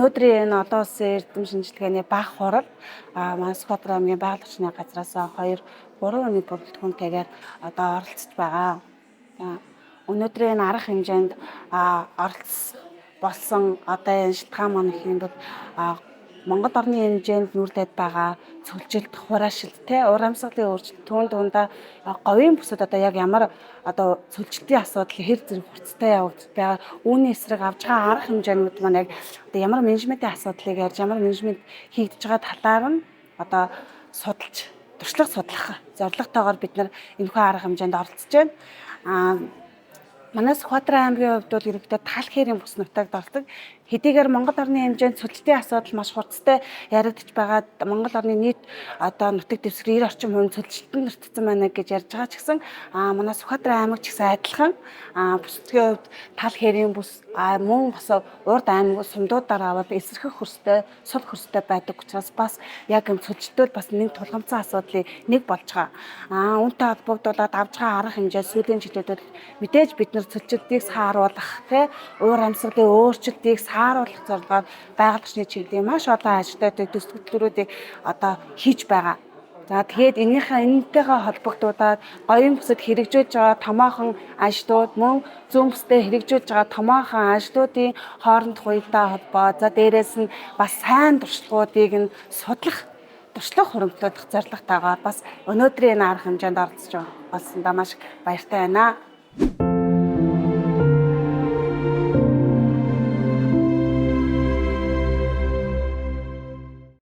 өнөөдрийн энэ одоо улсын эрдэм шинжилгээний бага хурал манай Сүхбаатар аймгийн байгаль орчны газраас 2-3 оны бүрэлдэхүүн гэгээр одоо оролцож байгаа. Өнөөдрийн энэ арга хэмжээнд оролцсон болсон одоо энэ шалтгаан маань гэх юм бол Монгол орны хэмжээнд нүүрдэд байгаа цөлжилт, хураашилт, уур амьсгалын өөрчлөлт, түүн дундаа говийн бүсэд одоо яг ямар одоо цөлжилтийн асуудал хэр зэрэг хурцтай явагдаж байгаа. Үүний эсрэг авж байгаа арга хэмжээнүүд маань яг одоо ямар менежментийн асуудлыг ярьж, ямар менежмент хийгдэж байгаа талаар нь одоо судалж, туршлага судлах зорилготойгоор бид нар энэхүү арга хэмжээнд оролцож байна. Манай Сүхбаатар аймгийн хувьд бол ерөнхийдөө тал хэрийн бүс нутагт ордог. Хэдийгээр Монгол орны хэмжээнд цөлжилтийн асуудал маш хурцтай яригдж байгаад Монгол орны нийт одоо нутаг дэвсгэр 90 орчим хувийн цөлжилтөнд нэртсэн байна гэж ярьж байгаа ч гэсэн манай Сүхбаатар аймаг ч гэсэн адилхан бүсгийн хувьд тал хэрийн бүс мөн бас урд аймаг сумдуудаар аваад эсэрхэх хөрстэй, сул хөрстэй байдаг учраас бас яг юм цөлжилтөд бас нэг тулгамдсан асуудлын нэг болж байгаа. Үүнтэй холбогдуулаад авж байгаа арга хэмжээ сүүлийн жилүүдэд мэдээж бид нар цөлжилтийг сааруулах, уур амьсгалын өөрчлөлтийг сааруулах зорилгоор байгаль орчны чиглэлийн маш олон ажилтнуудыг төсвөлтөрүүдийг одоо хийж байгаа. За тэгээд энэтэйгээ холбогдуулаад говийн бүсэд хэрэгжүүлж байгаа томоохон ажлууд мөн зүүн бүстэй хэрэгжүүлж байгаа томоохон ажлуудын хоорондох уялдаа холбоо. За дээрээс нь бас сайн туршлагуудыг нь судлах, туршлага хуримтлуулах зорилготойгоор бас өнөөдрийн энэ арга хэмжээнд оролцож болсондоо маш баяртай байна.